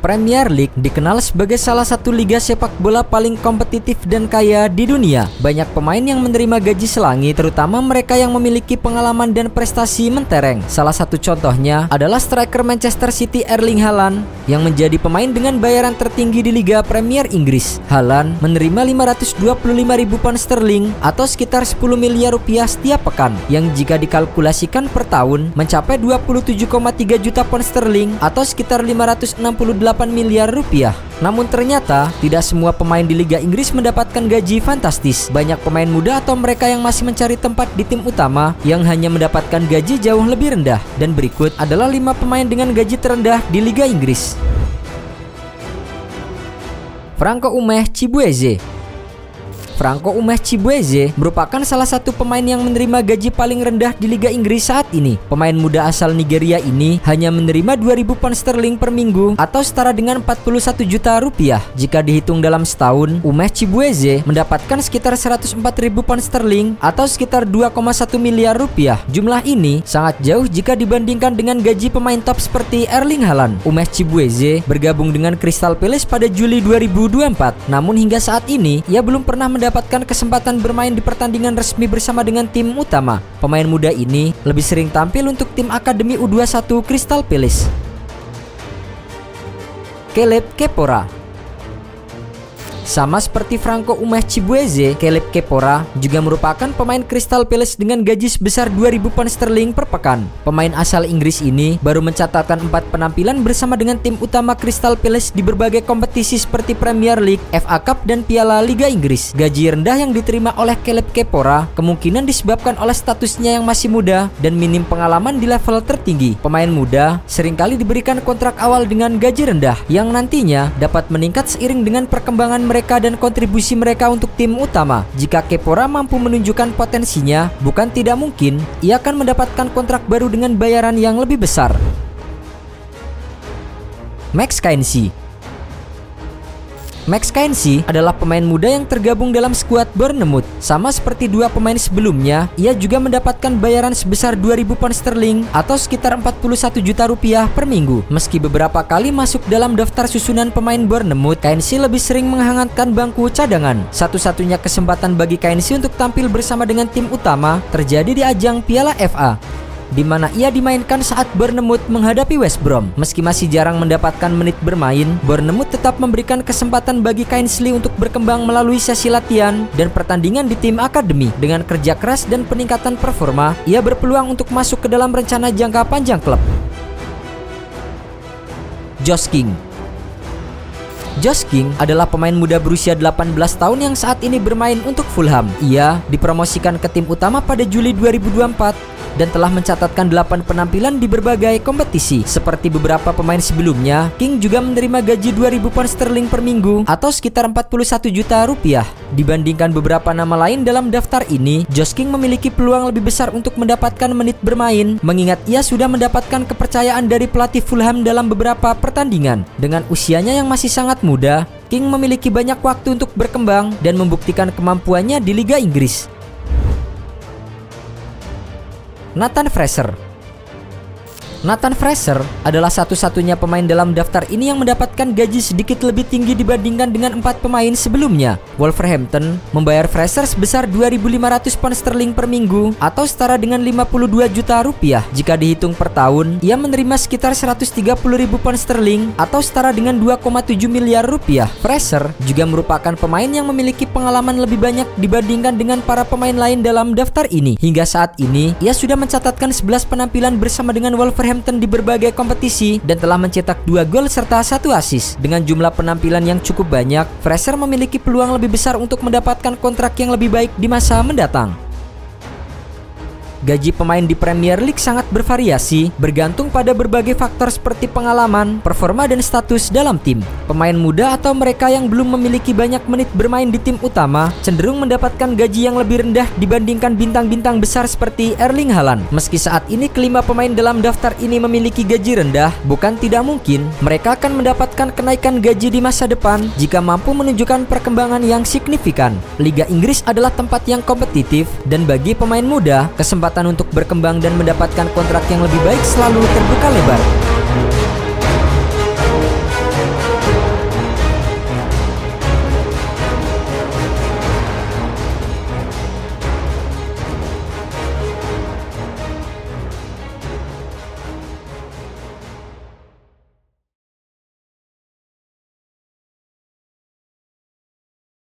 Premier League dikenal sebagai salah satu liga sepak bola paling kompetitif dan kaya di dunia. Banyak pemain yang menerima gaji selangit, terutama mereka yang memiliki pengalaman dan prestasi mentereng. Salah satu contohnya adalah striker Manchester City Erling Haaland yang menjadi pemain dengan bayaran tertinggi di Liga Premier Inggris. Haaland menerima 525.000 pound sterling atau sekitar 10 miliar rupiah setiap pekan, yang jika dikalkulasikan per tahun mencapai 27,3 juta pound sterling atau sekitar 568 miliar rupiah. Namun ternyata tidak semua pemain di Liga Inggris mendapatkan gaji fantastis. Banyak pemain muda atau mereka yang masih mencari tempat di tim utama yang hanya mendapatkan gaji jauh lebih rendah. Dan berikut adalah 5 pemain dengan gaji terendah di Liga Inggris. Franco Umeh Chibueze. Franco Umeh Chibueze merupakan salah satu pemain yang menerima gaji paling rendah di Liga Inggris saat ini. Pemain muda asal Nigeria ini hanya menerima 2.000 pound sterling per minggu atau setara dengan 41 juta rupiah. Jika dihitung dalam setahun, Umeh Chibueze mendapatkan sekitar 104.000 pound sterling atau sekitar 2,1 miliar rupiah. Jumlah ini sangat jauh jika dibandingkan dengan gaji pemain top seperti Erling Haaland. Umeh Chibueze bergabung dengan Crystal Palace pada Juli 2024. Namun hingga saat ini ia belum pernah mendapatkan kesempatan bermain di pertandingan resmi bersama dengan tim utama. Pemain muda ini lebih sering tampil untuk tim akademi U21 Crystal Palace. Caleb Kepora. Sama seperti Franco Umeh Chibueze, Caleb Kepora juga merupakan pemain Crystal Palace dengan gaji sebesar 2.000 pound sterling per pekan. Pemain asal Inggris ini baru mencatatkan 4 penampilan bersama dengan tim utama Crystal Palace di berbagai kompetisi seperti Premier League, FA Cup, dan Piala Liga Inggris. Gaji rendah yang diterima oleh Caleb Kepora kemungkinan disebabkan oleh statusnya yang masih muda dan minim pengalaman di level tertinggi. Pemain muda seringkali diberikan kontrak awal dengan gaji rendah yang nantinya dapat meningkat seiring dengan perkembangan mereka dan kontribusi mereka untuk tim utama. Jika Kepora mampu menunjukkan potensinya, bukan tidak mungkin ia akan mendapatkan kontrak baru dengan bayaran yang lebih besar. Max Kainsey. Max Kainsey adalah pemain muda yang tergabung dalam skuad Bournemouth. Sama seperti 2 pemain sebelumnya, ia juga mendapatkan bayaran sebesar 2.000 pound sterling atau sekitar 41 juta rupiah per minggu. Meski beberapa kali masuk dalam daftar susunan pemain Bournemouth, Kainsey lebih sering menghangatkan bangku cadangan. Satu-satunya kesempatan bagi Kainsey untuk tampil bersama dengan tim utama terjadi di ajang Piala FA, di mana ia dimainkan saat Bournemouth menghadapi West Brom. Meski masih jarang mendapatkan menit bermain, Bournemouth tetap memberikan kesempatan bagi Kainsey untuk berkembang melalui sesi latihan dan pertandingan di tim akademi. Dengan kerja keras dan peningkatan performa, ia berpeluang untuk masuk ke dalam rencana jangka panjang klub. Josh King. Josh King adalah pemain muda berusia 18 tahun yang saat ini bermain untuk Fulham. Ia dipromosikan ke tim utama pada Juli 2024 dan telah mencatatkan 8 penampilan di berbagai kompetisi. Seperti beberapa pemain sebelumnya, King juga menerima gaji 2.000 pound sterling per minggu atau sekitar 41 juta rupiah. Dibandingkan beberapa nama lain dalam daftar ini, Josh King memiliki peluang lebih besar untuk mendapatkan menit bermain, mengingat ia sudah mendapatkan kepercayaan dari pelatih Fulham dalam beberapa pertandingan. Dengan usianya yang masih sangat muda, King memiliki banyak waktu untuk berkembang dan membuktikan kemampuannya di Liga Inggris. Nathan Fraser. Nathan Fraser adalah satu-satunya pemain dalam daftar ini yang mendapatkan gaji sedikit lebih tinggi dibandingkan dengan 4 pemain sebelumnya. Wolverhampton membayar Fraser sebesar 2.500 pound sterling per minggu atau setara dengan 52 juta rupiah. Jika dihitung per tahun, ia menerima sekitar 130.000 pound sterling atau setara dengan 2,7 miliar rupiah. Fraser juga merupakan pemain yang memiliki pengalaman lebih banyak dibandingkan dengan para pemain lain dalam daftar ini. Hingga saat ini, ia sudah mencatatkan 11 penampilan bersama dengan Wolverhampton di berbagai kompetisi dan telah mencetak 2 gol serta 1 assist. Dengan jumlah penampilan yang cukup banyak, Fraser memiliki peluang lebih besar untuk mendapatkan kontrak yang lebih baik di masa mendatang. Gaji pemain di Premier League sangat bervariasi, bergantung pada berbagai faktor seperti pengalaman, performa, dan status dalam tim. Pemain muda atau mereka yang belum memiliki banyak menit bermain di tim utama cenderung mendapatkan gaji yang lebih rendah dibandingkan bintang-bintang besar seperti Erling Haaland. Meski saat ini kelima pemain dalam daftar ini memiliki gaji rendah, bukan tidak mungkin mereka akan mendapatkan kenaikan gaji di masa depan jika mampu menunjukkan perkembangan yang signifikan. Liga Inggris adalah tempat yang kompetitif, dan bagi pemain muda, kesempatan untuk berkembang dan mendapatkan kontrak yang lebih baik selalu terbuka lebar.